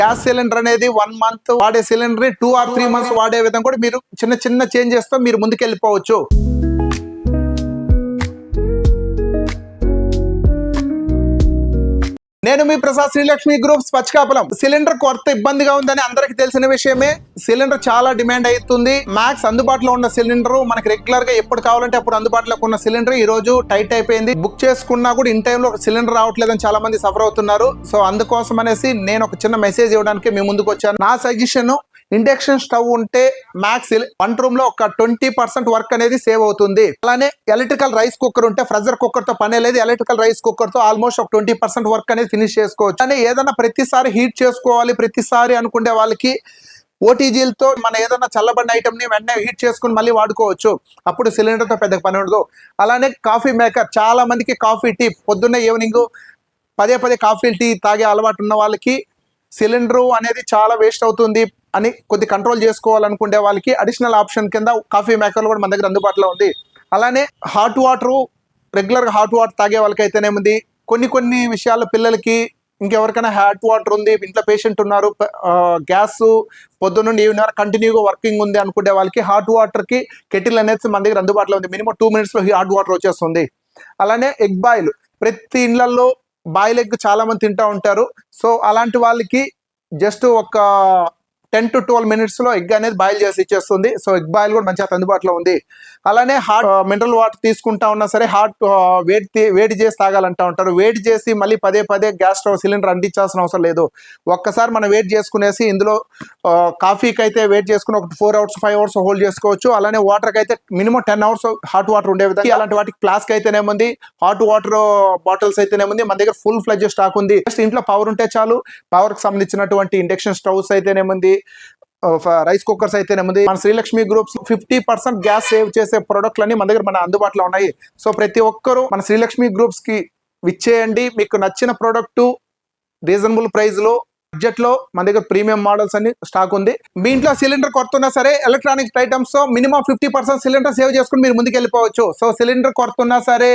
Gas cylinder అనేది 1 month వాడే cylinder 2 or 3 months వాడే విధంగా కూడా మీరు చిన్న చిన్న చేంజెస్ తో మీరు ముందుకెళ్ళిపోవచ్చు. నేను మీ ప్రసాద్ శ్రీలక్ష్మి గ్రూప్స్ పచ్చికాపులం. సిలిండర్ కొరత ఇబ్బందిగా ఉందని అందరికి తెలిసిన విషయమే. సిలిండర్ చాలా డిమాండ్ అవుతుంది. మ్యాక్స్ అందుబాటులో ఉన్న సిలిండర్ మనకి రెగ్యులర్ గా ఎప్పుడు కావాలంటే అప్పుడు అందుబాటులోకి ఉన్న సిలిండర్ ఈ రోజు టైట్ అయిపోయింది. బుక్ చేసుకున్నా కూడా ఇన్ టైంలో సిలిండర్ రావట్లేదని చాలా మంది సఫర్ అవుతున్నారు. సో అందుకోసం అనేసి నేను ఒక చిన్న మెసేజ్ ఇవ్వడానికి మీ ముందుకు వచ్చాను. నా సజెషన్, ఇండక్షన్ స్టవ్ ఉంటే మ్యాక్స్ 1 room లో ఒక 20% వర్క్ అనేది సేవ్ అవుతుంది. అలానే ఎలక్ట్రికల్ రైస్ కుక్కర్ ఉంటే ప్రెషర్ కుక్కర్ తో పని లేదు. ఎలక్ట్రికల్ రైస్ కుక్కర్ తో ఆల్మోస్ట్ ఒక 20% వర్క్ అనేది ఫినిష్ చేసుకోవచ్చు. అని ఏదైనా ప్రతిసారి హీట్ చేసుకోవాలి ప్రతిసారి అనుకునే వాళ్ళకి ఓటీజీలతో మన ఏదైనా చల్లబడిన ఐటమ్ ని వెంటనే హీట్ చేసుకుని మళ్ళీ వాడుకోవచ్చు. అప్పుడు సిలిండర్ తో పెద్ద పని ఉండదు. అలానే కాఫీ మేకర్, చాలా మందికి కాఫీ టీ పొద్దున్న ఈవినింగ్ పదే కాఫీ టీ తాగే అలవాటు ఉన్న వాళ్ళకి సిలిండర్ అనేది చాలా వేస్ట్ అవుతుంది అని కొద్ది కంట్రోల్ చేసుకోవాలనుకునే వాళ్ళకి అడిషనల్ ఆప్షన్ కింద కాఫీ మేకర్లు కూడా మన దగ్గర అందుబాటులో ఉంది. అలానే హాట్ వాటర్, రెగ్యులర్గా హాట్ వాటర్ తాగే వాళ్ళకి అయితేనేముంది, కొన్ని విషయాల్లో పిల్లలకి ఇంకెవరికైనా హాట్ వాటర్ ఉంది, ఇంట్లో పేషెంట్ ఉన్నారు, గ్యాస్ పొద్దున్నుండి ఈవినింగ్ వరకు కంటిన్యూగా వర్కింగ్ ఉంది అనుకునే వాళ్ళకి హాట్ వాటర్కి కెటిల్ అనేది మన దగ్గర అందుబాటులో ఉంది. మినిమం 2 minutesలో హాట్ వాటర్ వచ్చేస్తుంది. అలానే ఎగ్ బాయిల్, ప్రతి ఇళ్లలో బాయిల్ ఎగ్ చాలా మంది తింటూ ఉంటారు. సో అలాంటి వాళ్ళకి జస్ట్ ఒక 10 to 12 minutesలో ఎగ్ అనేది బాయిల్ చేసి ఇచ్చేస్తుంది. సో ఎగ్ బాయిల్ కూడా మంచిగా అందుబాటులో ఉంది. అలానే హాట్ మినరల్ వాటర్ తీసుకుంటా ఉన్నా సరే హాట్ వేడి చేసి తాగాలంటా ఉంటారు. వేడి చేసి మళ్ళీ పదే గ్యాస్ స్టవ్ సిలిండర్ అంటించాల్సిన అవసరం లేదు. ఒక్కసారి మనం వేడి చేసుకునేసి ఇందులో కాఫీకి అయితే వేడి చేసుకుని ఒక 4 hours 5 hours హోల్డ్ చేసుకోవచ్చు. అలానే వాటర్కి అయితే మినిమం 10 hours హాట్ వాటర్ ఉండే విధంగా. అలాంటి వాటికి ఫ్లాస్క్ అయితేనేముంది, హాట్ వాటర్ బాటిల్స్ అయితేనేముంది, మన దగ్గర ఫుల్ ఫ్లెడ్జ్ స్టాక్ ఉంది. జస్ట్ ఇంట్లో పవర్ ఉంటే చాలు. పవర్ కి సంబంధించినటువంటి ఇండక్షన్ స్టవ్స్ అయితేనేముంది, రైస్ కుక్కర్స్ అయితేనేముంది, మన శ్రీలక్ష్మి గ్రూప్స్ 50% గ్యాస్ సేవ్ చేసే ప్రొడక్ట్లన్నీ మన దగ్గర అందుబాటులో ఉన్నాయి. సో ప్రతి ఒక్కరూ మన శ్రీలక్ష్మి గ్రూప్స్ కి విచ్చేయండి. మీకు నచ్చిన ప్రోడక్ట్ రీజనబుల్ ప్రైస్ లో, బడ్జెట్ లో మన దగ్గర ప్రీమియం మోడల్స్ అన్ని స్టాక్ ఉంది. మీ ఇంట్లో సిలిండర్ కొడుతున్నా సరే ఎలక్ట్రానిక్ ఐటమ్స్ తో మినిమం 50% సిలిండర్ సేవ్ చేసుకుని మీరు ముందుకు వెళ్ళిపోవచ్చు. సో సిలిండర్ కొడుతున్నా సరే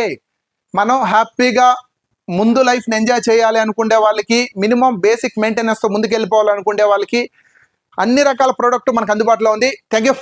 మనం హ్యాపీగా ముందు లైఫ్ ని ఎంజాయ్ చేయాలి అనుకునే వాళ్ళకి, మినిమం బేసిక్ మెయింటెనెన్స్ తో ముందుకు వెళ్ళిపోవాలనుకునే వాళ్ళకి అన్ని రకాల ప్రోడక్ట్ మనకు అందుబాటులో ఉంది. Thank you.